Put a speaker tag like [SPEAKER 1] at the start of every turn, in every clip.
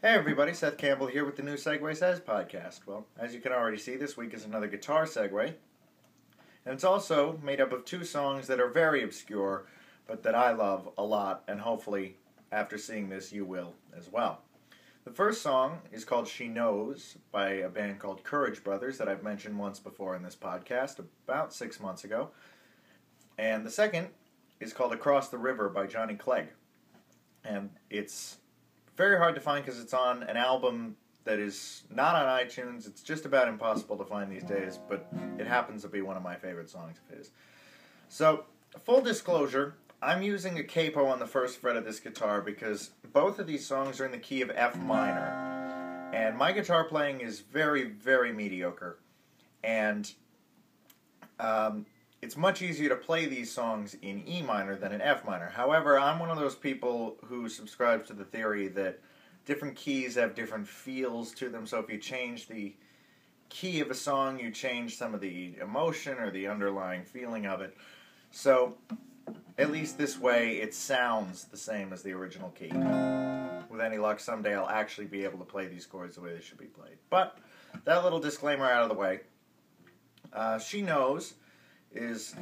[SPEAKER 1] Hey everybody, Seth Campbell here with the new Segue Says podcast. Well, as you can already see, this week is another guitar segue. And it's also made up of two songs that are very obscure, but that I love a lot, and hopefully, after seeing this, you will as well. The first song is called She Knows by a band called Courage Brothers that I've mentioned once before in this podcast, about 6 months ago. And the second is called Across the River by Johnny Clegg. And it's very hard to find because it's on an album that is not on iTunes. It's just about impossible to find these days, but it happens to be one of my favorite songs of his. So, full disclosure, I'm using a capo on the first fret of this guitar because both of these songs are in the key of F minor. And my guitar playing is very, very mediocre. And it's much easier to play these songs in E minor than in F minor. However, I'm one of those people who subscribes to the theory that different keys have different feels to them. So if you change the key of a song, you change some of the emotion or the underlying feeling of it. So, at least this way, it sounds the same as the original key. With any luck, someday I'll actually be able to play these chords the way they should be played. But, that little disclaimer out of the way. She Knows is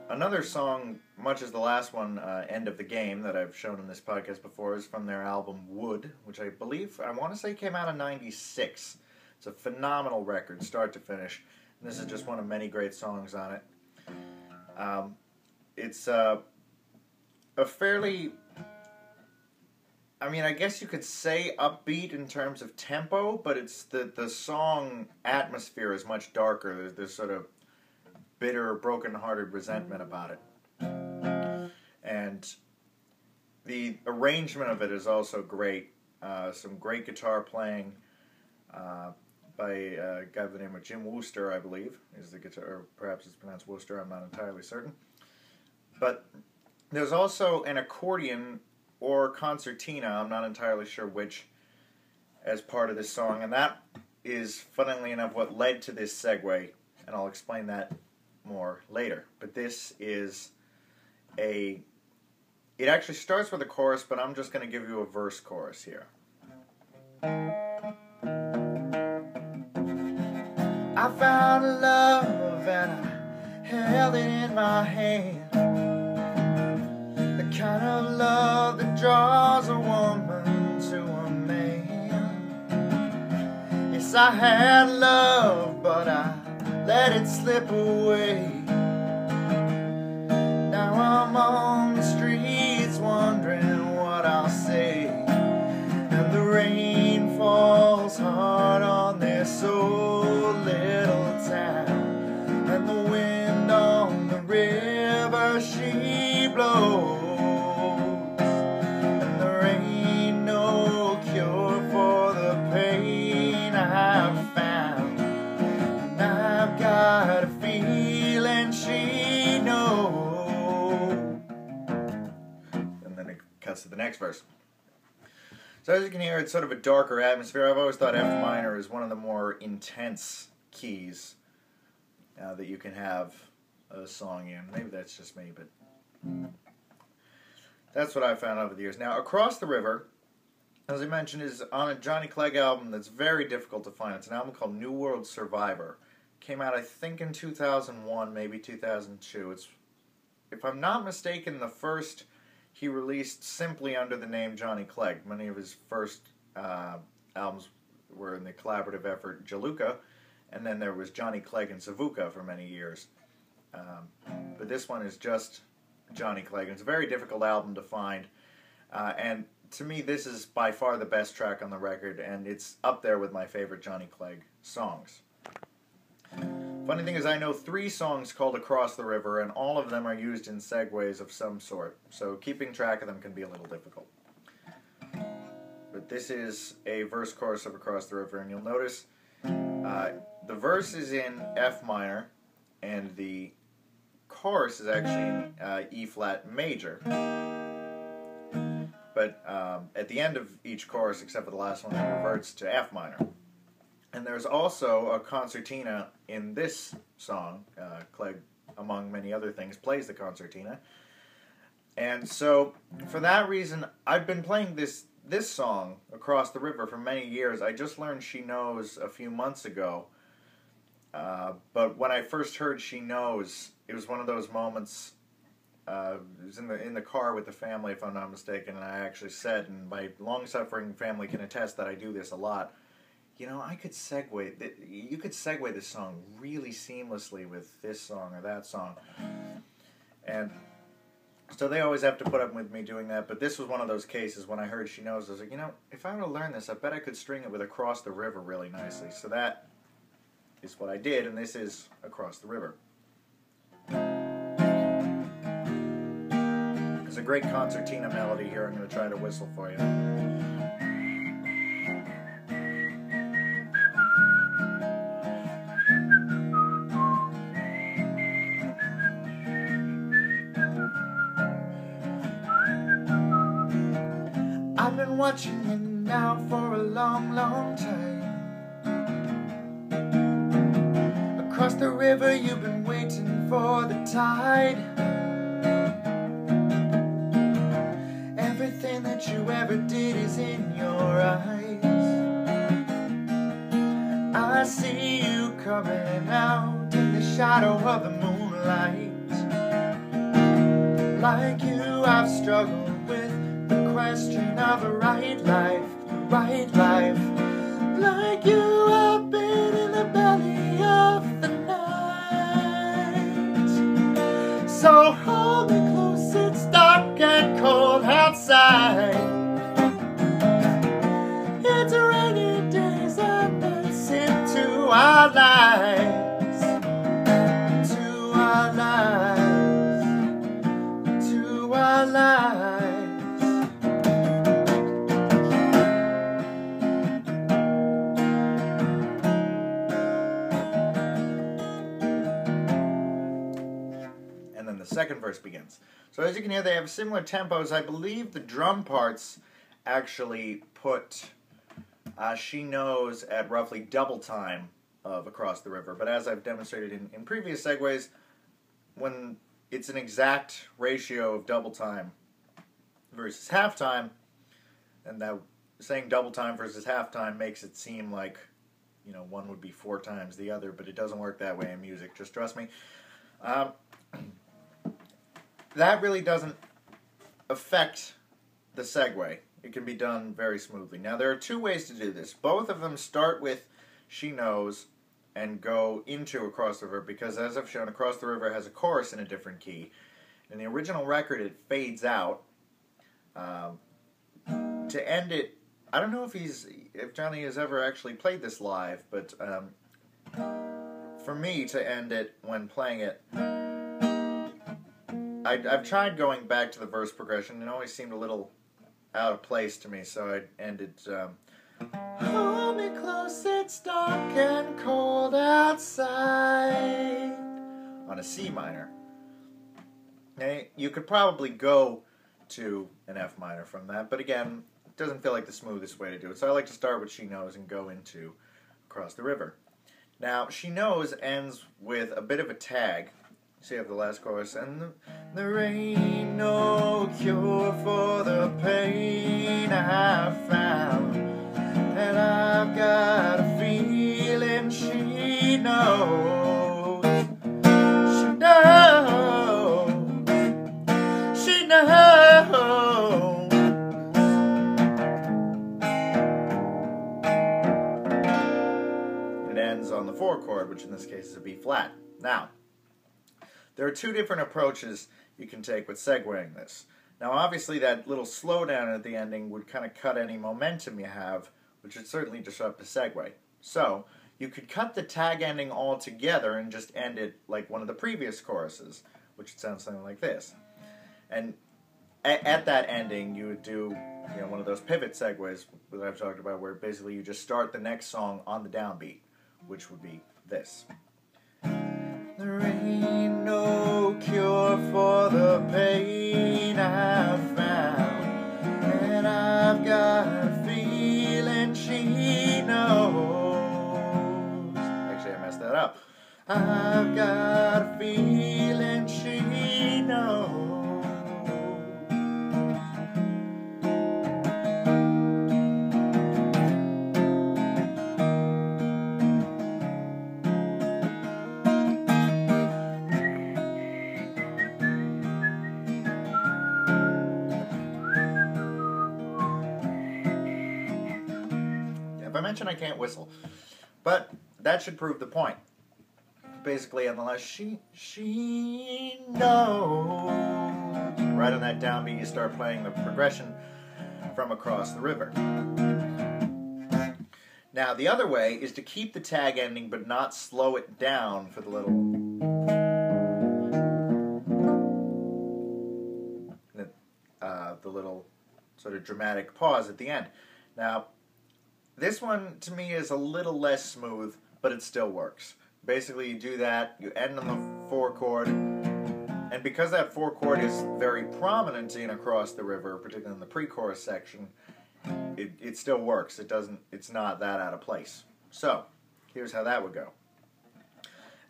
[SPEAKER 1] another song, much as the last one, End of the Game, that I've shown in this podcast before, is from their album Wood, which I believe, I want to say came out in '96. It's a phenomenal record, start to finish. And this is just one of many great songs on it. It's a fairly, I guess you could say upbeat in terms of tempo, but it's the song atmosphere is much darker. There's sort of bitter, broken-hearted resentment about it. And the arrangement of it is also great. Some great guitar playing by a guy by the name of Jim Wooster, I believe, is the guitar, or perhaps it's pronounced Wooster, I'm not entirely certain. But there's also an accordion or concertina, I'm not entirely sure which, as part of this song, and that is, funnily enough, what led to this segue, and I'll explain that more later. But this is it actually starts with a chorus, but I'm just going to give you a verse chorus here. I found a love and I held it in my hand, the kind of love that draws a woman to a man. Yes, I had love, but I let it slip away. Now I'm on the streets wondering what I'll say, and the rain falls hard on this old little town, and the wind on the river she blows, and there ain't no cure for the pain I've found, and I've got a feeling she knows. And then it cuts to the next verse. So as you can hear, it's sort of a darker atmosphere. I've always thought F minor is one of the more intense keys that you can have a song in. Maybe that's just me, but that's what I've found over the years. Now, Across the River, as I mentioned, is on a Johnny Clegg album that's very difficult to find. It's an album called New World Survivor. Came out, I think, in 2001, maybe 2002. It's, if I'm not mistaken, the first he released simply under the name Johnny Clegg. Many of his first albums were in the collaborative effort Jaluka, and then there was Johnny Clegg and Savuka for many years. But this one is just Johnny Clegg. It's a very difficult album to find, and to me this is by far the best track on the record, and it's up there with my favorite Johnny Clegg songs. Funny thing is, I know 3 songs called Across the River, and all of them are used in segues of some sort, so keeping track of them can be a little difficult. But this is a verse chorus of Across the River, and you'll notice the verse is in F minor, and the chorus is actually in E flat major. But at the end of each chorus, except for the last one, it reverts to F minor. And there's also a concertina in this song. Clegg, among many other things, plays the concertina. And so, for that reason, I've been playing this song, Across the River, for many years. I just learned She Knows a few months ago. But when I first heard She Knows, it was one of those moments. It was in the car with the family, if I'm not mistaken, and I actually said, and my long-suffering family can attest that I do this a lot. You know, you could segue this song really seamlessly with this song or that song. And so they always have to put up with me doing that, but this was one of those cases when I heard She Knows, I was like, you know, if I were to learn this, I bet I could string it with Across the River really nicely. So that is what I did, and this is Across the River. There's a great concertina melody here I'm going to try to whistle for you. I've been watching you now for a long, long time. Across the river you've been waiting for the tide. Everything that you ever did is in your eyes. I see you coming out in the shadow of the moonlight. Like you, I've struggled with the question of a right life, the right life. Like you, I've been in the belly of the night. So hold me close, it's dark and cold outside. It's rainy days and nights into our lives, to our lives, to our lives. And then the second verse begins. So as you can hear, they have similar tempos. I believe the drum parts actually put She Knows at roughly double time of Across the River. But as I've demonstrated in previous segues, when it's an exact ratio of double time versus half time, and that saying double time versus half time makes it seem like, you know, one would be 4 times the other, but it doesn't work that way in music, just trust me. That really doesn't affect the segue. It can be done very smoothly. Now, there are 2 ways to do this. Both of them start with She Knows and go into Across the River, because as I've shown, Across the River has a chorus in a different key. In the original record, it fades out. To end it, I don't know if Johnny has ever actually played this live, but for me to end it when playing it, I've tried going back to the verse progression, and it always seemed a little out of place to me, so I ended, hold me close, it's dark and cold outside, on a C minor. Now, you could probably go to an F minor from that, but again, it doesn't feel like the smoothest way to do it, so I like to start with She Knows and go into Across the River. Now, She Knows ends with a bit of a tag. So you have the last chorus, and there ain't no cure for the pain I've found, and I've got a feeling she knows, she knows, she knows. It ends on the 4 chord, which in this case is a B flat. Now, there are 2 different approaches you can take with segueing this. Now, obviously, that little slowdown at the ending would kind of cut any momentum you have, which would certainly disrupt the segue. So, you could cut the tag ending altogether and just end it like one of the previous choruses, which would sound something like this. And at that ending, you would do, you know, one of those pivot segues that I've talked about, where basically you just start the next song on the downbeat, which would be this. There ain't no cure for the pain I've found, and I've got a feeling she knows. Actually, I messed that up. I've got a feeling she knows. I mentioned I can't whistle. But that should prove the point. Basically, unless she knows. Right on that downbeat, you start playing the progression from across the river. Now, the other way is to keep the tag ending, but not slow it down for the little sort of dramatic pause at the end. Now, this one, to me, is a little less smooth, but it still works. Basically, you do that, you end on the 4 chord, and because that 4 chord is very prominent in Across the River, particularly in the pre-chorus section, it still works. It's not that out of place. So, here's how that would go.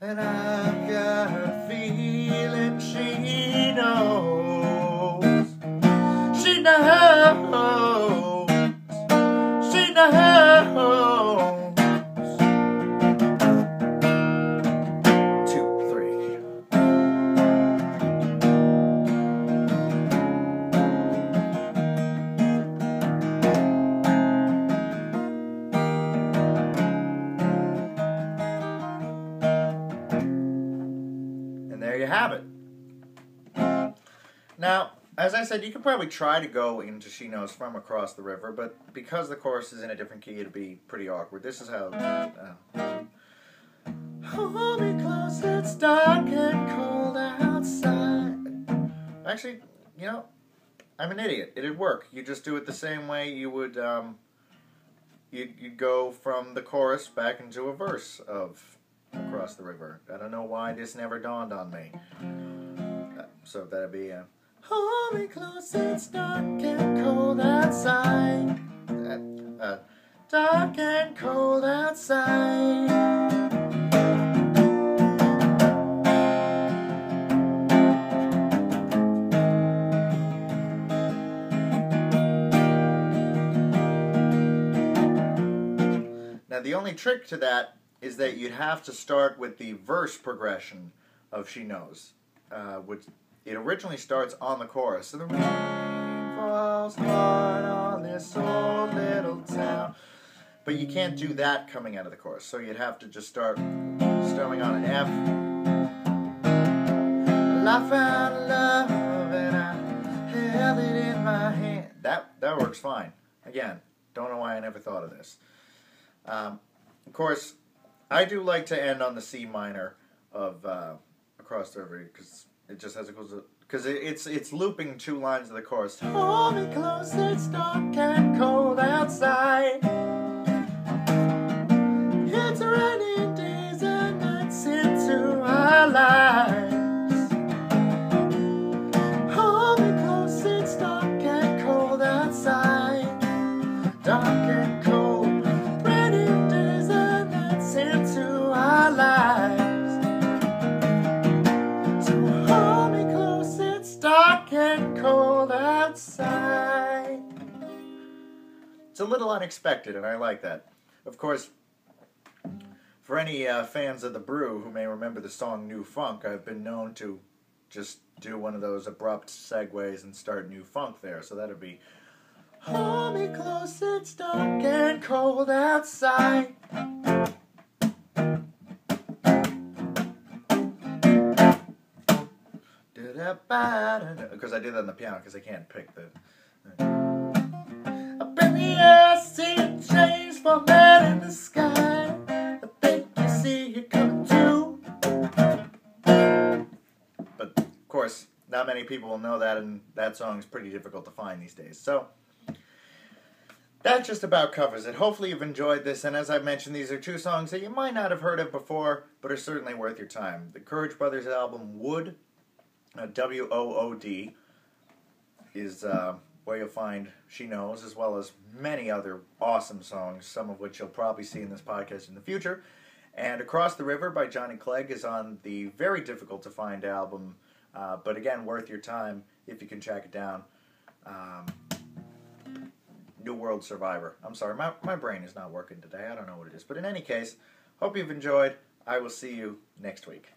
[SPEAKER 1] And I've got a feeling she knows. She knows. She knows. 2, 3. And there you have it. Now, as I said, you could probably try to go into She Knows from Across the River, but because the chorus is in a different key, it'd be pretty awkward. This is how... Hold me close, it's dark and cold outside. Actually, you know, I'm an idiot. It'd work. You just do it the same way you would... You'd go from the chorus back into a verse of Across the River. I don't know why this never dawned on me. So that'd be... Hold me close, it's dark and cold outside. Dark and cold outside. Now the only trick to that is that you'd have to start with the verse progression of She Knows, which... It originally starts on the chorus. So the rain falls hard on this old little town. But you can't do that coming out of the chorus. So you'd have to just start strumming on an F. Well, I found love and I held it in my hand. That works fine. Again, don't know why I never thought of this. Of course, I do like to end on the C minor of Across the River because... It just has because it's looping 2 lines of the chorus. Hold me close, it's dark and cold outside. It's raining days and nights into our lives. Hold me close, it's dark and cold outside. Dark and cold, raining days and nights into our lives. Dark and cold outside. It's a little unexpected, and I like that. Of course, for any fans of the Brew who may remember the song New Funk, I've been known to just do one of those abrupt segues and start New Funk there. So that'd be, hold me close, it's dark and cold outside. Because I did that on the piano because I can't pick the... Up in the air, see a change for man in the sky. I think you see it coming too. But, of course, not many people will know that, and that song's pretty difficult to find these days. So, that just about covers it. Hopefully you've enjoyed this, and as I mentioned, these are 2 songs that you might not have heard of before, but are certainly worth your time. The Courage Brothers album, Wood, W-O-O-D, is where you'll find She Knows, as well as many other awesome songs, some of which you'll probably see in this podcast in the future. And Across the River by Johnny Clegg is on the very difficult-to-find album, but again, worth your time if you can track it down. New World Survivor. I'm sorry, my brain is not working today. I don't know what it is. But in any case, hope you've enjoyed. I will see you next week.